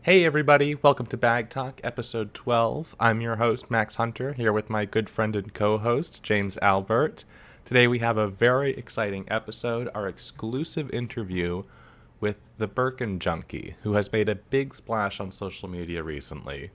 Hey everybody, welcome to BagTalk, episode 12. I'm your host, Max Hunter, here with my good friend and co-host, James Albert. Today we have a very exciting episode, our exclusive interview with the BirkinJunky, who has made a big splash on social media recently.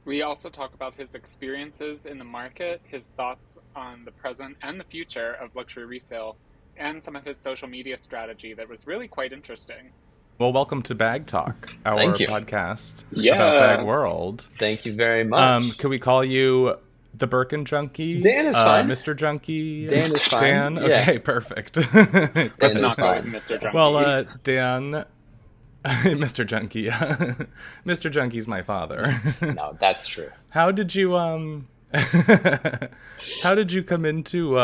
We also talk about his experiences in the market, his thoughts on the present and the future of luxury resale, and some of his social media strategy that was really quite interesting. Well, welcome to BagTalk, our Thank you. podcast about Bag Yes. World. Thank you very much. Can we call you the BirkinJunky? Dan is fine. Mr. Junkie? Dan is fine. Dan? Yeah. Okay, perfect. Dan Let's is not go with fine. Mr. Junkie. Well, Dan, Mr. Junkie, Mr. Junkie's my father. No, that's true. How did you how did you come into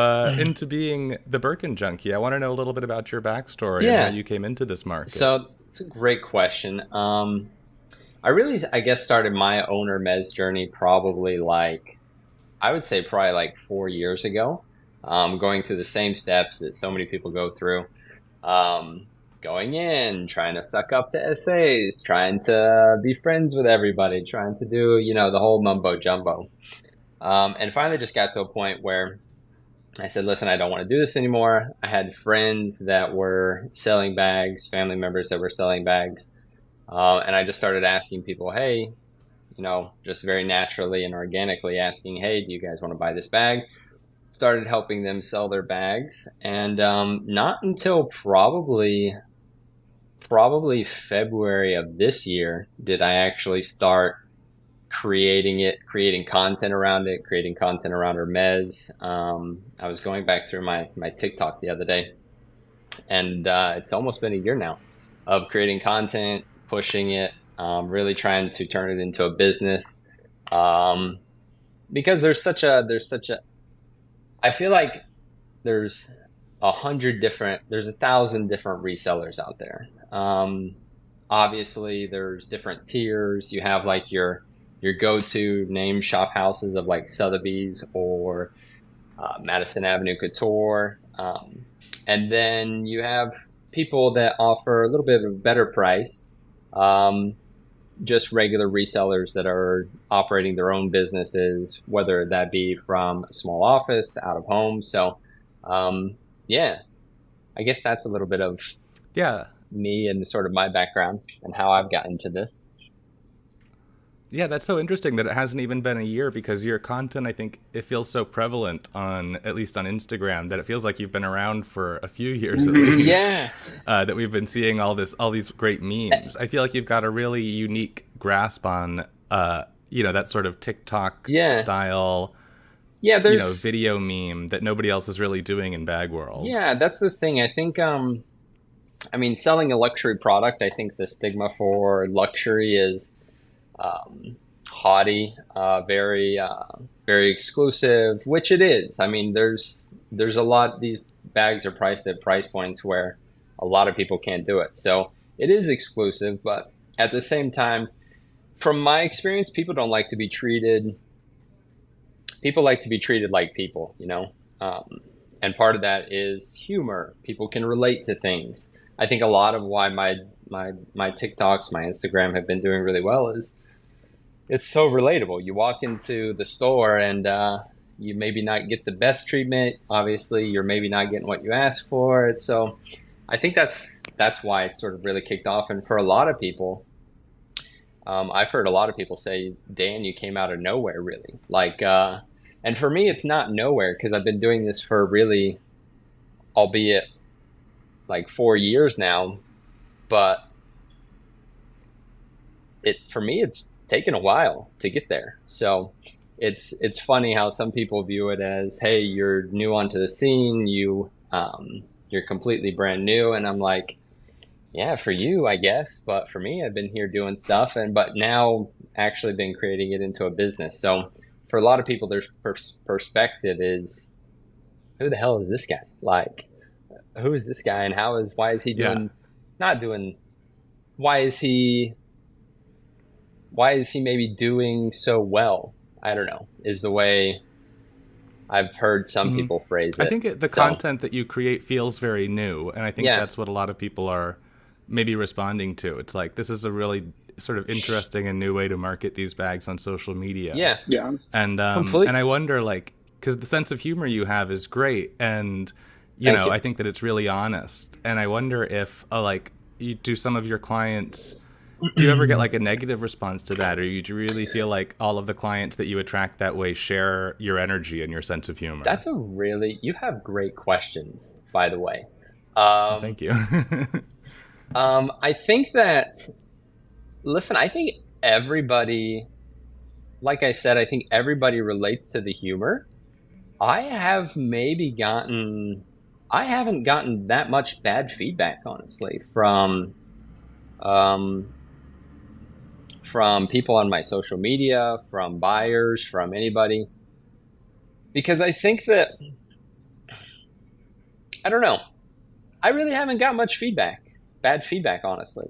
being the BirkinJunky? I want to know a little bit about your backstory and Yeah. how you came into this market. So it's a great question. I guess, started my own Hermes journey probably I would say probably like 4 years ago. Going through the same steps that so many people go through. Going in, trying to suck up the essays, trying to be friends with everybody, trying to do, the whole mumbo jumbo. And finally just got to a point where I said, listen, I don't want to do this anymore. I had friends that were selling bags, family members that were selling bags. And I just started asking people, hey, just very naturally and organically asking, hey, do you guys want to buy this bag? Started helping them sell their bags. And not until probably February of this year did I actually start creating content around it, creating content around Hermes. I was going back through my TikTok the other day, and it's almost been a year now of creating content, pushing it, really trying to turn it into a business. Because I feel like there's 1,000 different resellers out there. Obviously there's different tiers. You have like your go-to name shop houses of like Sotheby's or Madison Avenue Couture. And then you have people that offer a little bit of a better price, just regular resellers that are operating their own businesses, whether that be from a small office, out of home. So, yeah, I guess that's a little bit of me and sort of my background and how I've gotten to this. Yeah, that's so interesting that it hasn't even been a year, because your content, I think, it feels so prevalent at least on Instagram, that it feels like you've been around for a few years at least. Yeah. That we've been seeing all these great memes. I feel like you've got a really unique grasp on, that sort of TikTok style, video meme that nobody else is really doing in bag world. Yeah, that's the thing. I think, selling a luxury product, I think the stigma for luxury is haughty, very exclusive, which it is. I mean, there's a lot. These bags are priced at price points where a lot of people can't do it. So it is exclusive, but at the same time, from my experience, people like to be treated like people, and part of that is humor. People can relate to things. I think a lot of why my TikToks, my Instagram have been doing really well is it's so relatable. You walk into the store and you maybe not get the best treatment. Obviously, you're maybe not getting what you asked for. So I think that's why it's sort of really kicked off. And for a lot of people, I've heard a lot of people say, Dan, you came out of nowhere, really. And for me, it's not nowhere, because I've been doing this for really, albeit like 4 years now, but for me, it's taken a while to get there. So it's funny how some people view it as, hey, you're new onto the scene, you're completely brand new, and I'm like, yeah, for you, I guess, but for me, I've been here doing stuff, but now actually been creating it into a business. So for a lot of people, their perspective is, who the hell is this guy? Like, who is this guy, and why is he doing, why is he maybe doing so well? I don't know, is the way I've heard some people phrase it. I think the content that you create feels very new, and I think that's what a lot of people are maybe responding to. It's like, this is a really sort of interesting and new way to market these bags on social media. Yeah. And Complete. and I wonder, like, because the sense of humor you have is great, and Thank you. I think that it's really honest. And I wonder if like, do some of your clients, do you ever get like a negative response to that, or do you really feel like all of the clients that you attract that way share your energy and your sense of humor? You have great questions, by the way. Thank you. I think that, listen, I think everybody, like I said, I think everybody relates to the humor. I haven't gotten that much bad feedback, honestly, from people on my social media, from buyers, from anybody. Because I think that, I don't know, I really haven't got much bad feedback, honestly.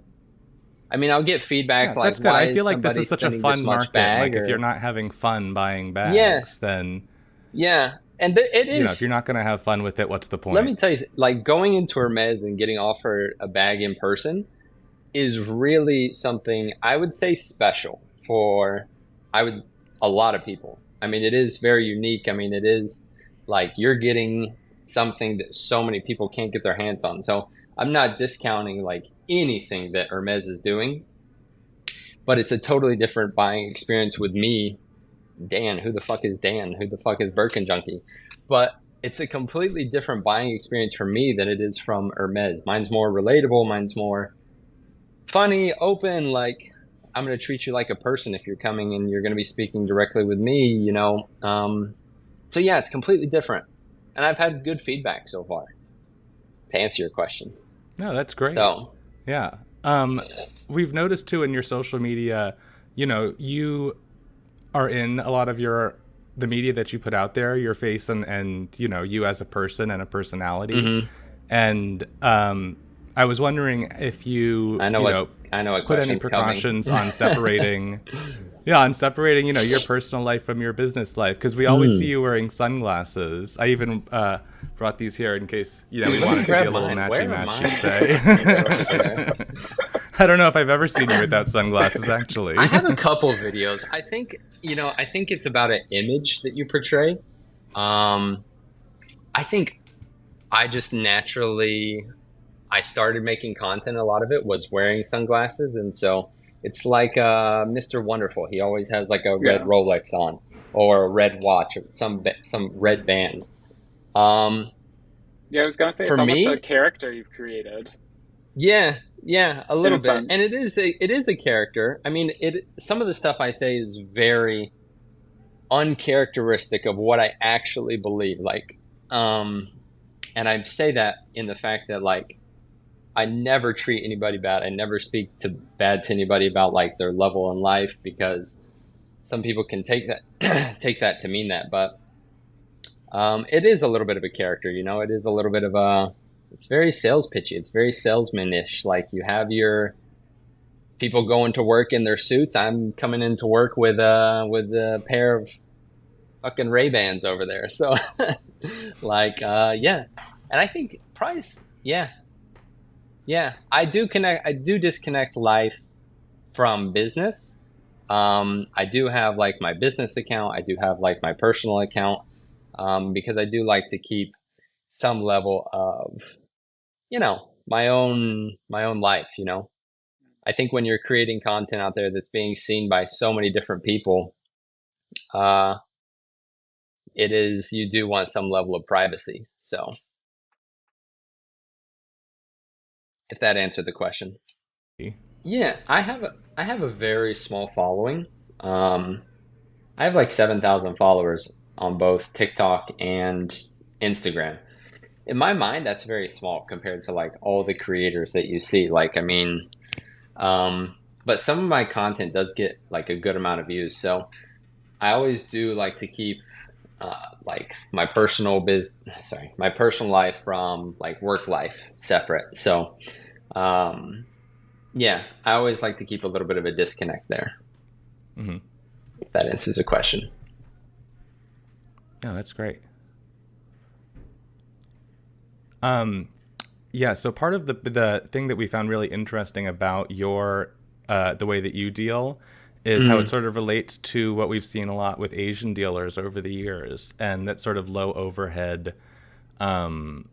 I mean, I'll get feedback like, that's good. why I feel like this somebody is such a spending fun this much market. bag? Like, if you're not having fun buying bags, Yeah. then Yeah, and it is. if you're not going to have fun with it, what's the point? Let me tell you, like going into Hermes and getting offered a bag in person is really something I would say special for a lot of people. I mean, it is very unique. I mean, it is like you're getting something that so many people can't get their hands on. So I'm not discounting like anything that Hermes is doing, but it's a totally different buying experience with me. Dan, who the fuck is Dan? Who the fuck is BirkinJunky? But it's a completely different buying experience for me than it is from Hermes. Mine's more relatable. Mine's more funny, open. Like, I'm going to treat you like a person if you're coming and you're going to be speaking directly with me, So yeah, it's completely different. And I've had good feedback so far, to answer your question. No, that's great. So, yeah. We've noticed too in your social media, you are in a lot of the media that you put out there, your face and you as a person and a personality. Mm-hmm. And I was wondering if you put any precautions on separating your personal life from your business life, because we always see you wearing sunglasses. I even brought these here in case we wanted to be a little matchy today. I don't know if I've ever seen you without sunglasses, actually. I have a couple of videos. I think it's about an image that you portray. I think I just naturally, I started making content. A lot of it was wearing sunglasses. And so it's like Mr. Wonderful. He always has like a red Rolex on, or a red watch, or some red band. I was going to say, it's almost a character you've created. Yeah, a little bit. And it is a character. I mean, some of the stuff I say is very uncharacteristic of what I actually believe. Like, and I say that in the fact that, like, I never treat anybody bad. I never speak bad to anybody about like their level in life, because some people can take that to mean that. But it is a little bit of a character, it is a little bit of it's very sales pitchy. It's very salesman-ish. Like, you have your people going to work in their suits. I'm coming into work with a pair of fucking Ray-Bans over there. So like, yeah. And I think price, yeah. I do disconnect life from business. I do have like my business account. I do have like my personal account, because I do like to keep some level of, my own life. I think when you're creating content out there that's being seen by so many different people, you do want some level of privacy. So if that answered the question. Yeah, I have a very small following. I have like 7,000 followers on both TikTok and Instagram. In my mind, that's very small compared to like all the creators that you see. Like, I mean, but some of my content does get like a good amount of views. So I always do like to keep like my personal life from like work life separate. So yeah, I always like to keep a little bit of a disconnect there. Mm-hmm. If that answers the question. No, that's great. Yeah, so part of the thing that we found really interesting about your the way that you deal is how it Mm. sort of relates to what we've seen a lot with Asian dealers over the years, and that sort of low overhead um,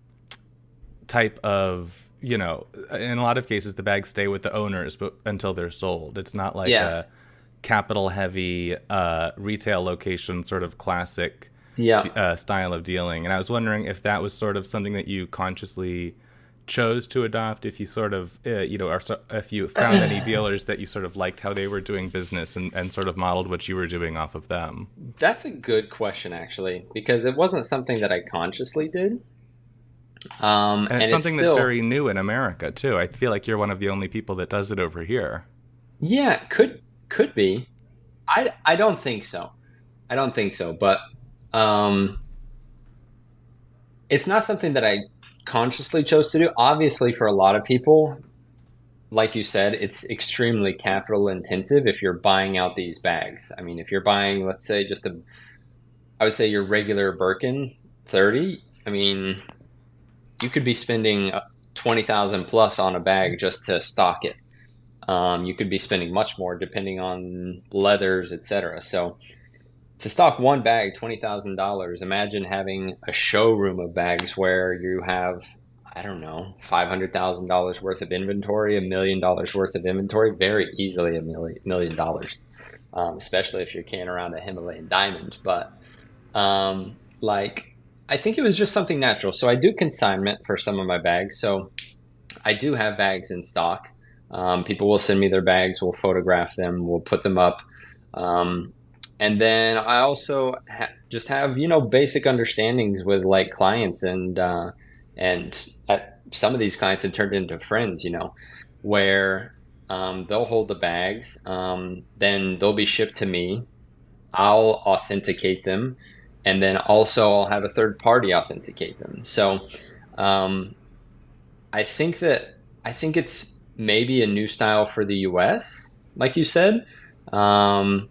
type of, in a lot of cases the bags stay with the owners but until they're sold. It's not like Yeah. a capital heavy retail location sort of classic Yeah. style of dealing. And I was wondering if that was sort of something that you consciously chose to adopt, if you sort of, if you found any dealers that you sort of liked how they were doing business and sort of modeled what you were doing off of them. That's a good question, actually, because it wasn't something that I consciously did. And it's And it's something that's still, very new in America, too. I feel like you're one of the only people that does it over here. yeah, could be. I don't think so. I don't think so, but um, it's not something that I consciously chose to do. Obviously, for a lot of people, like you said, it's extremely capital intensive if you're buying out these bags. I mean, if you're buying, let's say, I would say your regular Birkin 30, I mean, you could be spending 20,000 plus on a bag just to stock it. You could be spending much more depending on leathers, etc. So to stock one bag, $20,000. Imagine having a showroom of bags where you have, I don't know, $500,000 worth of inventory, $1 million worth of inventory, very easily $1 million, especially if you're carrying around a Himalayan diamond. But like, I think it was just something natural. So I do consignment for some of my bags. So I do have bags in stock. People will send me their bags. We'll photograph them. We'll put them up. And then I also just have, basic understandings with like clients and some of these clients have turned into friends, where they'll hold the bags. Then they'll be shipped to me. I'll authenticate them. And then also I'll have a third party authenticate them. So I think it's maybe a new style for the US, like you said. But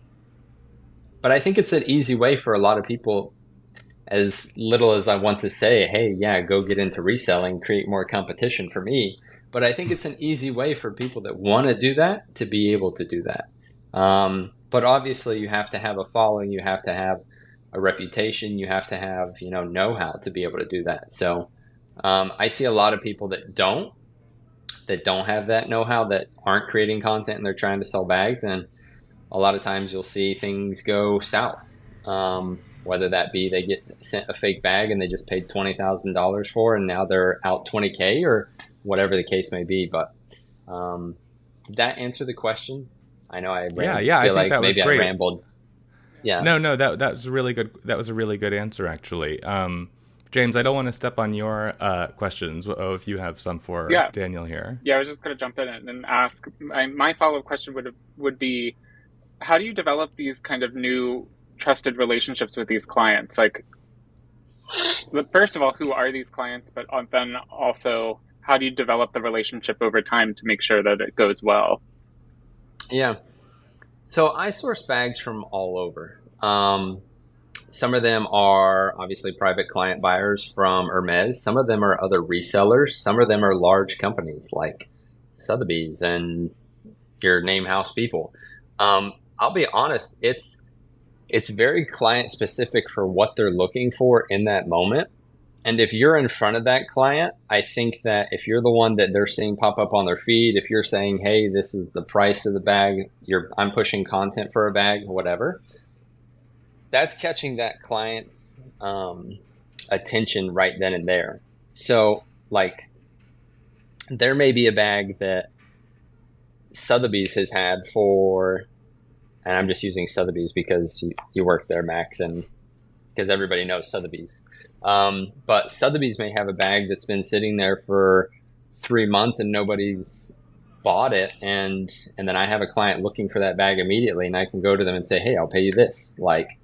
I think it's an easy way for a lot of people, as little as I want to say, hey, yeah, go get into reselling, create more competition for me. But I think it's an easy way for people that want to do that to be able to do that. But obviously, you have to have a following, you have to have a reputation, you have to have, know-how to be able to do that. So I see a lot of people that don't have that know-how, that aren't creating content, and they're trying to sell bags. And a lot of times you'll see things go south. Whether that be they get sent a fake bag and they just paid $20,000 for, and now they're out 20K, or whatever the case may be. But did that answer the question? I know I Yeah, I feel think like that was maybe I great. rambled. Yeah. No, that was a really good. That was a really good answer, actually. James, I don't want to step on your questions. If you have some for Yeah. Daniel here. Yeah, I was just going to jump in and ask. My follow-up question would be, how do you develop these kind of new trusted relationships with these clients? Like, first of all, who are these clients? But then also, how do you develop the relationship over time to make sure that it goes well? Yeah. So I source bags from all over. Some of them are obviously private client buyers from Hermes. Some of them are other resellers. Some of them are large companies like Sotheby's and your name house people. I'll be honest, it's very client specific for what they're looking for in that moment. And if you're in front of that client, I think that if you're the one that they're seeing pop up on their feed, if you're saying, hey, this is the price of the bag, I'm pushing content for a bag, whatever, that's catching that client's attention right then and there. So like, there may be a bag that Sotheby's has had for, and I'm just using Sotheby's because you work there, Max, and because everybody knows Sotheby's. But Sotheby's may have a bag that's been sitting there for 3 months and nobody's bought it, and then I have a client looking for that bag immediately, and I can go to them and say, hey, I'll pay you this. Like,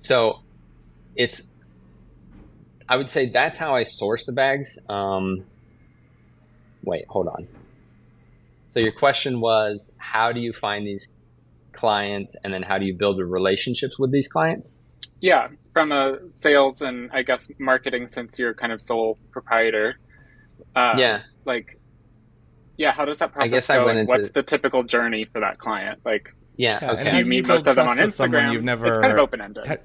so I would say that's how I source the bags. Wait, hold on. So your question was, how do you find these clients, and then how do you build the relationships with these clients? Yeah. from a sales and I guess marketing, since you're kind of sole proprietor, like, yeah, how does that I guess process I go? went And into what's the typical journey for that client? Like, yeah, Yeah, and do how you do meet build most of them on trust with someone Instagram? you've never? It's kind of open-ended.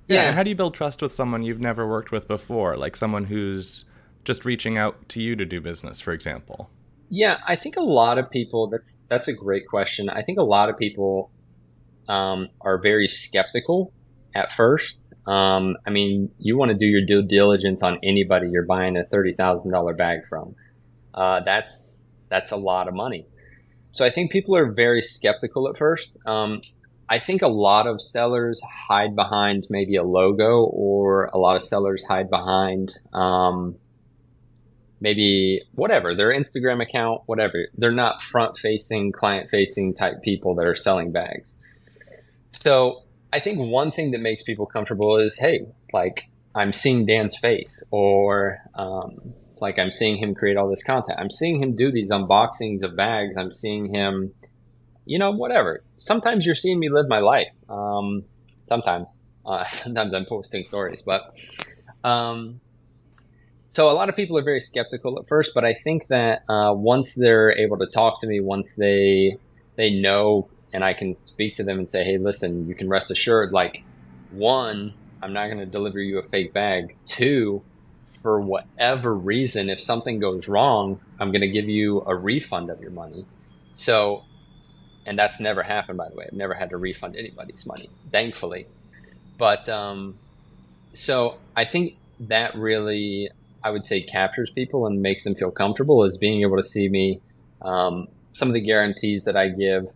Yeah, and how do you build trust with someone you've never worked with before, like someone who's just reaching out to you to do business, for example? Yeah, I think a lot of people, that's a great question. I think a lot of people are very skeptical at first. I mean, you want to do your due diligence on anybody you're buying a $30,000 bag from. That's a lot of money. So I think people are very skeptical at first. I think a lot of sellers hide behind maybe a logo, or a lot of sellers hide behind maybe whatever, their Instagram account, whatever. They're not front-facing, client-facing type people that are selling bags. So I think one thing that makes people comfortable is, hey, like I'm seeing Dan's face, or like I'm seeing him create all this content. I'm seeing him do these unboxings of bags. I'm seeing him, whatever. Sometimes you're seeing me live my life. Sometimes I'm posting stories, but so a lot of people are very skeptical at first. But I think that once they're able to talk to me, once they know, and I can speak to them and say, hey, listen, you can rest assured, like, one, I'm not going to deliver you a fake bag. Two, for whatever reason, if something goes wrong, I'm going to give you a refund of your money. So, and that's never happened, by the way. I've never had to refund anybody's money, thankfully. But so I think that really, I would say, captures people and makes them feel comfortable, is being able to see me, some of the guarantees that I give.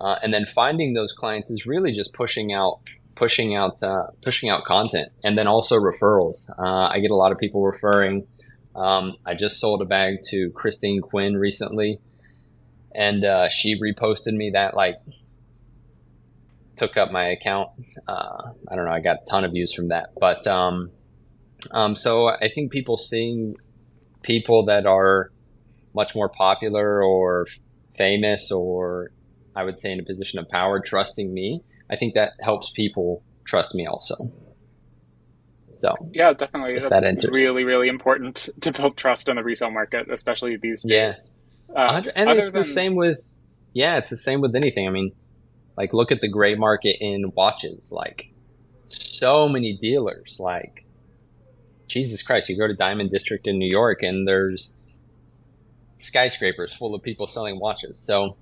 And then finding those clients is really just pushing out content, and then also referrals. I get a lot of people referring. I just sold a bag to Christine Quinn recently, and she reposted me. That like took up my account. I don't know. I got a ton of views from that, but so I think people seeing people that are much more popular or famous, or I would say in a position of power, trusting me, I think that helps people trust me also. So yeah, definitely. That's really, really important to build trust in the resale market, especially these days. And it's the same with anything. I mean, like, look at the gray market in watches. Like, so many dealers. Like, Jesus Christ, you go to Diamond District in New York, and there's skyscrapers full of people selling watches. So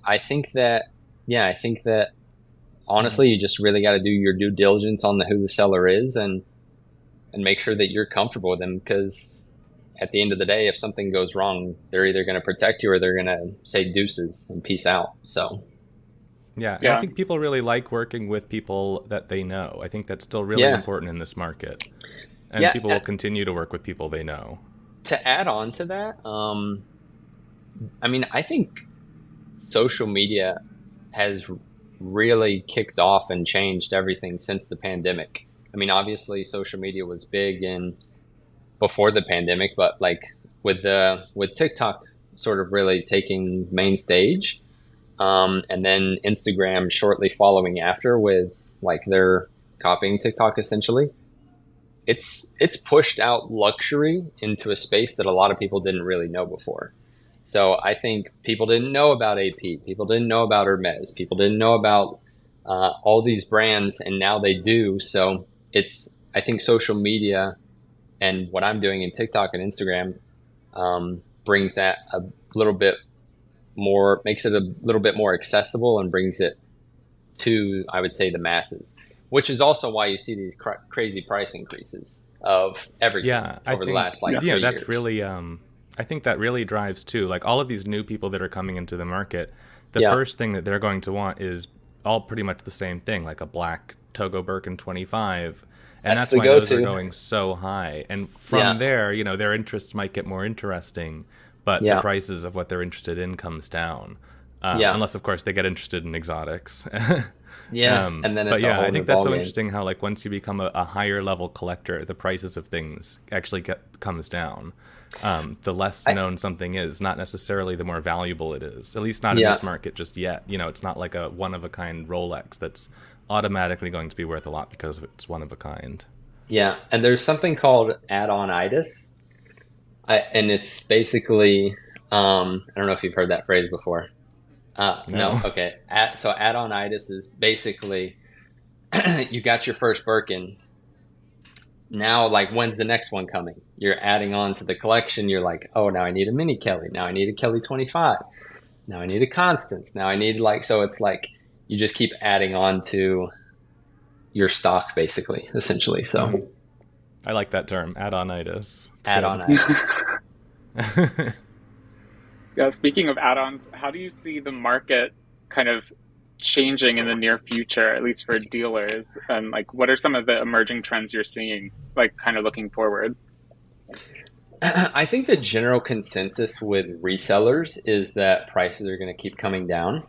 I think that honestly, you just really got to do your due diligence on who the seller is, and make sure that you're comfortable with them, because at the end of the day, if something goes wrong, they're either going to protect you or they're going to say deuces and peace out. So yeah, I think people really like working with people that they know. I think that's still really important in this market, and people will continue to work with people they know. To add on to that, I mean, I think social media has really kicked off and changed everything since the pandemic. I mean, obviously social media was big before the pandemic, but like with TikTok sort of really taking main stage, and then Instagram shortly following after with like they're copying TikTok essentially. It's pushed out luxury into a space that a lot of people didn't really know before. So I think people didn't know about AP, people didn't know about Hermès, people didn't know about all these brands, and now they do. So I think social media and what I'm doing in TikTok and Instagram brings that a little bit more, makes it a little bit more accessible, and brings it to, I would say, the masses, which is also why you see these crazy price increases of everything over the last 3 years. That's really, I think that really drives too, like all of these new people that are coming into the market, the first thing that they're going to want is all pretty much the same thing, like a black Togo Birkin 25. And that's why those are going so high. And from there, their interests might get more interesting, but the prices of what they're interested in comes down. Unless, of course, they get interested in exotics. And then it's I think that's so interesting how, like, once you become a higher level collector, the prices of things actually comes down. The less known something is, not necessarily the more valuable it is. At least not in this market just yet. It's not like a one of a kind Rolex that's automatically going to be worth a lot because it's one of a kind. Yeah, and there's something called add-on-itis, and it's basically, I don't know if you've heard that phrase before. No, okay. So add-on-itis is basically, you got your first Birkin. Now, like, when's the next one coming? You're adding on to the collection. You're like, oh, now I need a mini Kelly. Now I need a Kelly 25. Now I need a Constance. Now I need, like, so it's like you just keep adding on to your stock, basically, essentially. So I like that term, add-on-itis. Add-on-itis. Yeah, speaking of add-ons, how do you see the market kind of changing in the near future, at least for dealers? And like, what are some of the emerging trends you're seeing, like kind of looking forward? I think the general consensus with resellers is that prices are going to keep coming down.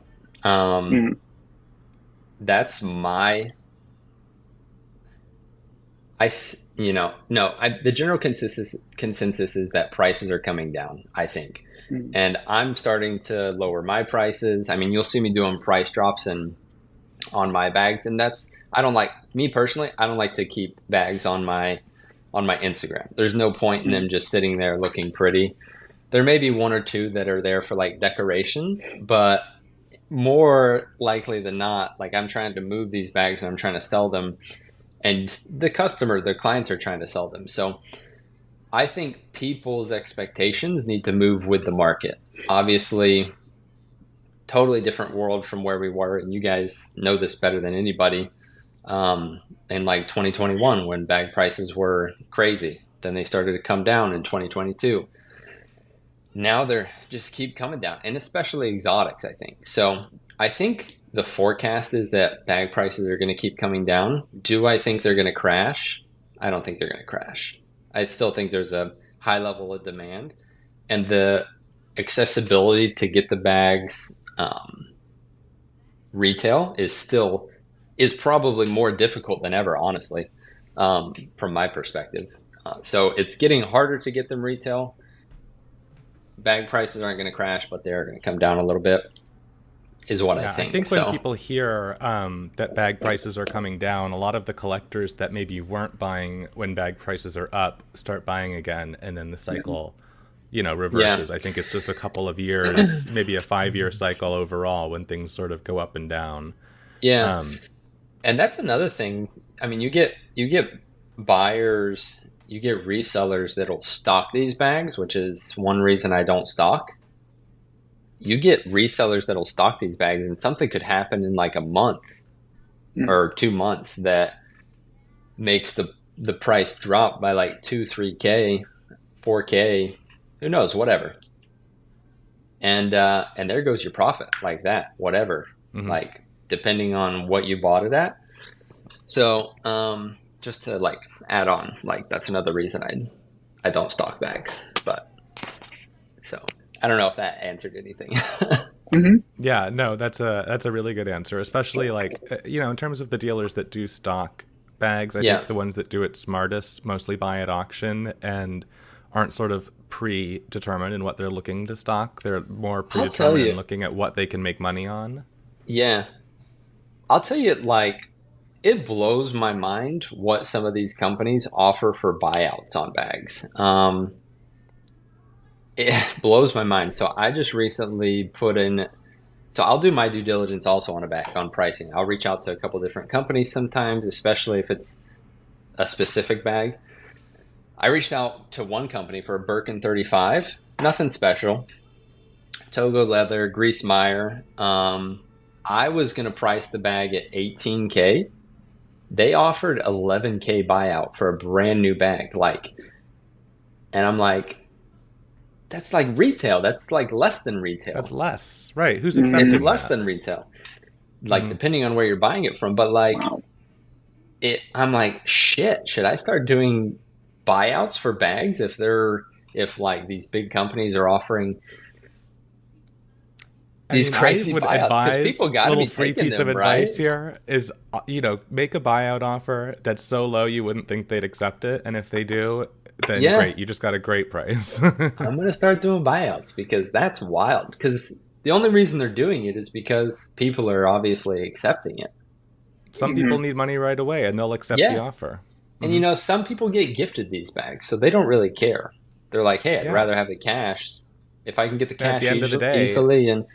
That's my, the general consensus is that prices are coming down, I think. And I'm starting to lower my prices. I mean, you'll see me doing price drops on my bags, and I don't like to keep bags on my Instagram. There's no point in them just sitting there looking pretty. There may be one or two that are there for like decoration, but more likely than not, like, I'm trying to move these bags and I'm trying to sell them, and the clients are trying to sell them. So I think people's expectations need to move with the market. Obviously, totally different world from where we were, and you guys know this better than anybody. In like 2021, when bag prices were crazy, then they started to come down in 2022. Now they're just keep coming down, and especially exotics, I think. So I think the forecast is that bag prices are going to keep coming down. Do I think they're going to crash? I don't think they're going to crash. I still think there's a high level of demand, and the accessibility to get the bags retail is probably more difficult than ever, honestly, from my perspective. So it's getting harder to get them retail. Bag prices aren't going to crash, but they're going to come down a little bit, is what I think. I think when people hear that bag prices are coming down, a lot of the collectors that maybe weren't buying when bag prices are up start buying again, and then the cycle, reverses. Yeah. I think it's just a couple of years, maybe a 5-year cycle overall, when things sort of go up and down. Yeah. And that's another thing. I mean, you get buyers, you get resellers that'll stock these bags, which is one reason I don't stock. You get resellers that'll stock these bags, and something could happen in like a month or 2 months that makes the price drop by like 2, 3K, 4K, who knows, whatever. And there goes your profit, like that, whatever. Like, depending on what you bought it at. So, just to like add on, like, that's another reason I don't stock bags. But so I don't know if that answered anything. Yeah, no, that's a really good answer, especially like, in terms of the dealers that do stock bags. I think the ones that do it smartest mostly buy at auction and aren't sort of predetermined in what they're looking to stock. They're more predetermined in looking at what they can make money on. Yeah. I'll tell you, like, it blows my mind what some of these companies offer for buyouts on bags. It blows my mind. So I just recently so I'll do my due diligence also on a bag, on pricing. I'll reach out to a couple different companies sometimes, especially if it's a specific bag. I reached out to one company for a Birkin 35, nothing special. Togo leather, grease mire. I was going to price the bag at $18K. They offered $11K buyout for a brand new bag. And I'm like, that's like retail. That's like less than retail. That's less. Right. Who's accepting that? It's less than retail. Like, depending on where you're buying it from. But like, I'm like, shit, should I start doing buyouts for bags if like these big companies are offering these crazy buyouts? Because people got to be free taking piece them, of advice here is, make a buyout offer that's so low you wouldn't think they'd accept it, and if they do, then great, you just got a great price. I'm gonna start doing buyouts, because that's wild. Because the only reason they're doing it is because people are obviously accepting it. some people need money right away, and they'll accept the offer. And some people get gifted these bags, so they don't really care. They're like, hey, I'd rather have the cash if I can get the cash at the end of the day, easily. And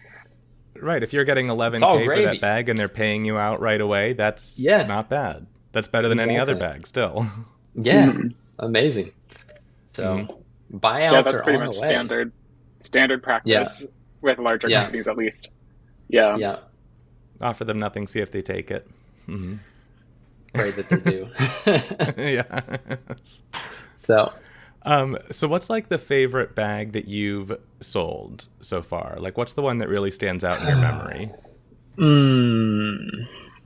right, if you're getting $11K for that bag and they're paying you out right away, that's not bad. That's better than any other bag still. Yeah, amazing. So buyouts that's are pretty on much the way. standard practice with larger companies at least. Yeah. Offer them nothing, see if they take it. Pray that they do. Yes. So what's like the favorite bag that you've sold so far? Like, what's the one that really stands out in your memory?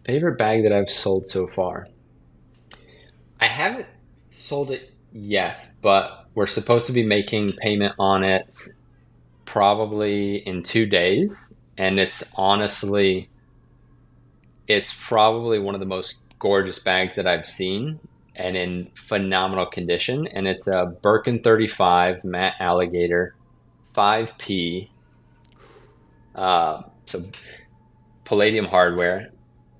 Favorite bag that I've sold so far. I haven't sold it yet, but we're supposed to be making payment on it probably in 2 days. And it's probably one of the most gorgeous bags that I've seen, and in phenomenal condition. And it's a Birkin 35 matte alligator 5P. So palladium hardware,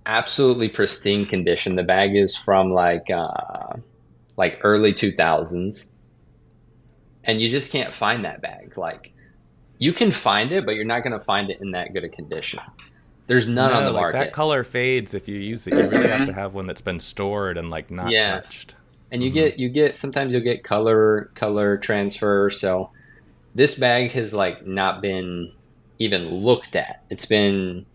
absolutely pristine condition. The bag is from like early 2000s, and you just can't find that bag. Like, you can find it, but you're not going to find it in that good a condition. There's none on the market. That color fades if you use it. You really have to have one that's been stored and like not touched. And you get sometimes you'll get color transfer. So this bag has like not been even looked at. It's been,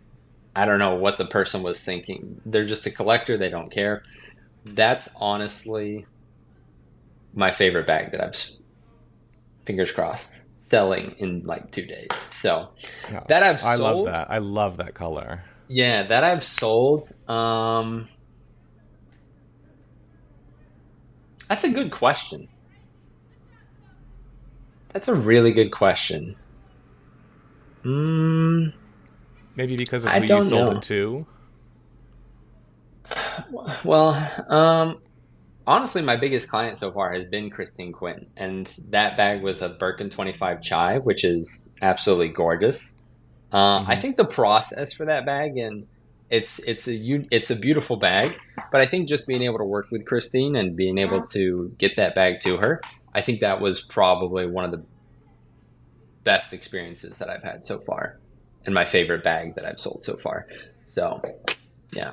I don't know what the person was thinking. They're just a collector. They don't care. That's honestly my favorite bag that I've, fingers crossed, selling in like 2 days. So that I've sold. I love that. I love that color. Yeah, that I've sold. That's a good question. That's a really good question. Maybe because of who you sold it to? Well, honestly, my biggest client so far has been Christine Quinn, and that bag was a Birkin 25 Chai, which is absolutely gorgeous. I think the process for that bag, and it's a beautiful bag, but I think just being able to work with Christine and being able to get that bag to her, I think that was probably one of the best experiences that I've had so far, and my favorite bag that I've sold so far. So, yeah.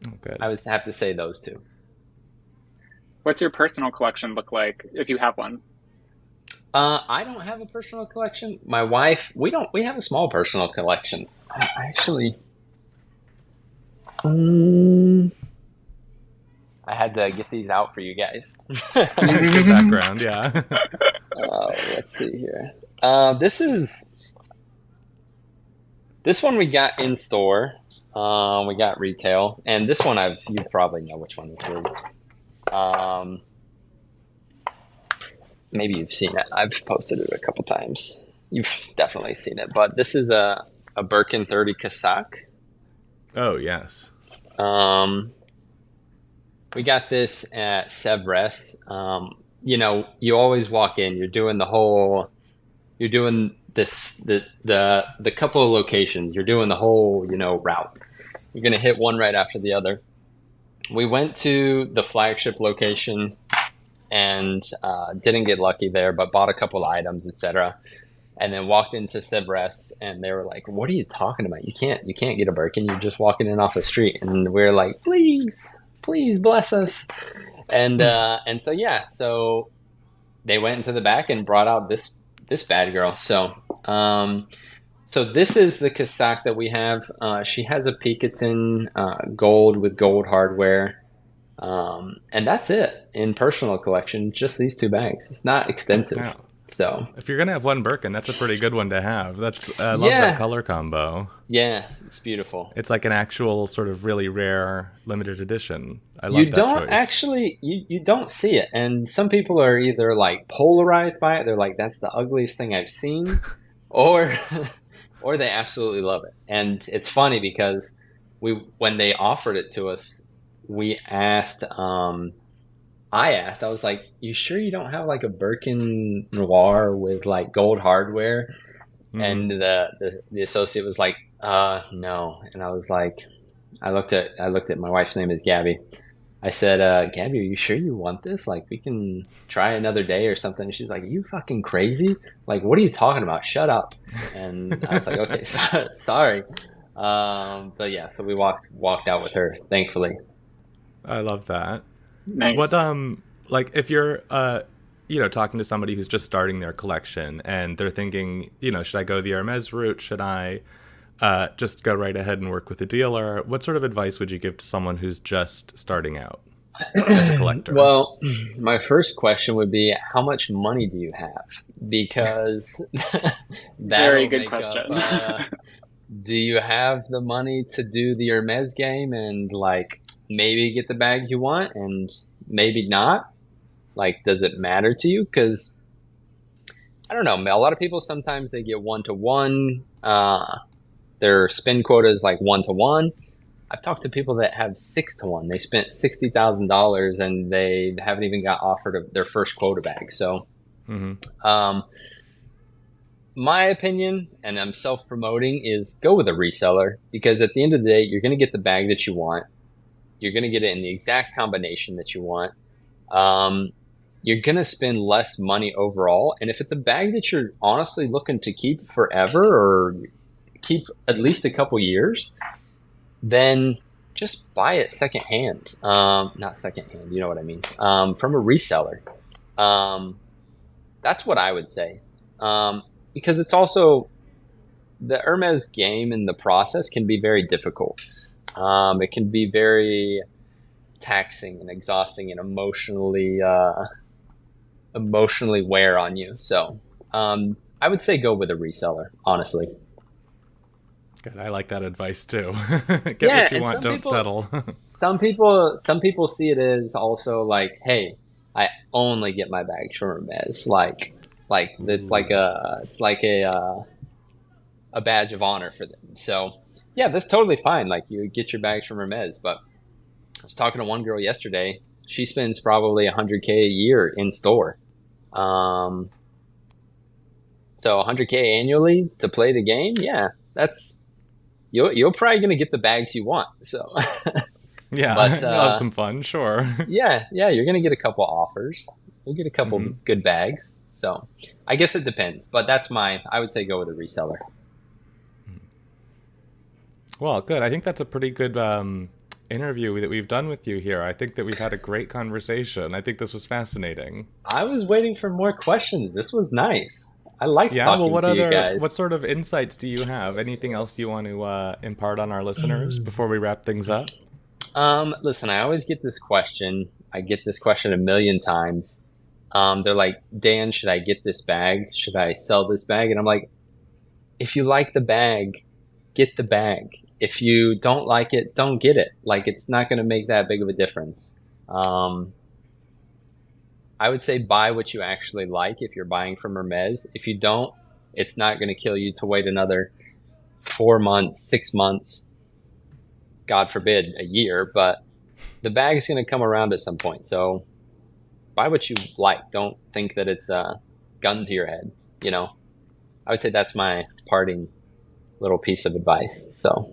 Okay. I would have to say those two. What's your personal collection look like, if you have one? I don't have a personal collection. My wife, we have a small personal collection. I actually, I had to get these out for you guys. Good background, yeah. Let's see here. This one we got in store. We got retail, and this one you probably know which one this is. Maybe you've seen it. I've posted it a couple times. You've definitely seen it, but this is a Birkin 30 Cassac. Oh, yes. We got this at Sevres. You always walk in, you're doing the couple of locations, you're doing the whole, route. You're going to hit one right after the other. We went to the flagship location and didn't get lucky there, but bought a couple of items, etc. And then walked into Sevres, and they were like, "What are you talking about? You can't get a Birkin. You're just walking in off the street." And we're like, "Please bless us." And so they went into the back and brought out this bad girl. So this is the Cassac that we have. She has a Picatinny gold with gold hardware. And that's it in personal collection. Just these two bags. It's not extensive. Yeah. So if you're gonna have one Birkin, that's a pretty good one to have. I love that color combo. Yeah, it's beautiful. It's like an actual sort of really rare limited edition. I love that choice. You don't see it, and some people are either like polarized by it. They're like, "That's the ugliest thing I've seen," or they absolutely love it. And it's funny because when they offered it to us, I was like, "You sure you don't have like a Birkin Noir with like gold hardware?" Mm-hmm. And the associate was like, "No." And I was like, I looked at my wife's name is Gabby. I said, Gabby, are you sure you want this? Like, we can try another day or something. And she's like, you fucking crazy? Like, what are you talking about? Shut up. And I was like, okay, sorry. But yeah, so we walked out with her, thankfully. I love that. Nice. What like if you're talking to somebody who's just starting their collection and they're thinking, should I go the Hermes route? Should I just go right ahead and work with a dealer? What sort of advice would you give to someone who's just starting out as a collector? Well, my first question would be, how much money do you have? Because very good question. Do you have the money to do the Hermes game and like maybe get the bag you want and maybe not? Like, does it matter to you? Because I don't know. A lot of people sometimes they get 1-to-1. Their spend quota is like 1-to-1. I've talked to people that have 6-to-1. They spent $60,000 and they haven't even got offered their first quota bag. So, my opinion, and I'm self-promoting, is go with a reseller, because at the end of the day, you're going to get the bag that you want. You're going to get it in the exact combination that you want. You're going to spend less money overall. And if it's a bag that you're honestly looking to keep forever or keep at least a couple years, then just buy it secondhand. Not secondhand, you know what I mean. From a reseller. That's what I would say. Because it's also, the Hermes game and the process can be very difficult. It can be very taxing and exhausting and emotionally wear on you. So I would say go with a reseller, honestly. Good. I like that advice too. Get what you want, don't settle. Some people see it as also like, hey, I only get my bags from Hermes. Like it's like a badge of honor for them. So yeah, that's totally fine. Like, you get your bags from Hermes. But I was talking to one girl yesterday. She spends probably $100K a year in store. So $100K annually to play the game. Yeah, that's, you're probably going to get the bags you want. So yeah, but you'll have some fun. Sure. yeah. You're going to get a couple offers. You'll get a couple good bags. So I guess it depends, but I would say go with a reseller. Well, good. I think that's a pretty good interview that we've done with you here. I think that we've had a great conversation. I think this was fascinating. I was waiting for more questions. This was nice. I liked talking to you guys. What sort of insights do you have? Anything else you want to impart on our listeners before we wrap things up? Listen, I always get this question. I get this question a million times. They're like, Dan, should I get this bag? Should I sell this bag? And I'm like, if you like the bag, get the bag. If you don't like it, don't get it. Like, it's not going to make that big of a difference. I would say buy what you actually like if you're buying from Hermes. If you don't, it's not going to kill you to wait another 4 months, 6 months, God forbid, a year. But the bag is going to come around at some point. So buy what you like. Don't think that it's a gun to your head. I would say that's my parting little piece of advice. So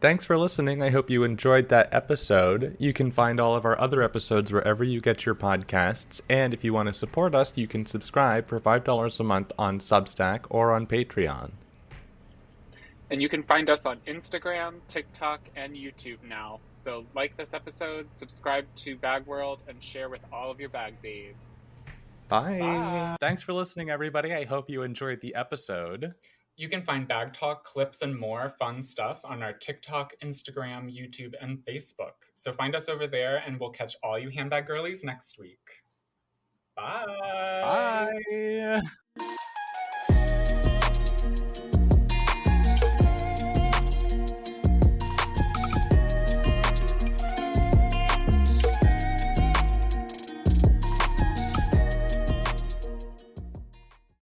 thanks for listening. I hope you enjoyed that episode. You can find all of our other episodes wherever you get your podcasts. And if you want to support us, you can subscribe for $5 a month on Substack or on Patreon. And you can find us on Instagram, TikTok, and YouTube now. So like this episode, subscribe to Bag World, and share with all of your bag babes. Bye. Thanks for listening, everybody. I hope you enjoyed the episode. You can find BagTalk clips and more fun stuff on our TikTok, Instagram, YouTube, and Facebook. So find us over there, and we'll catch all you handbag girlies next week. Bye. Bye.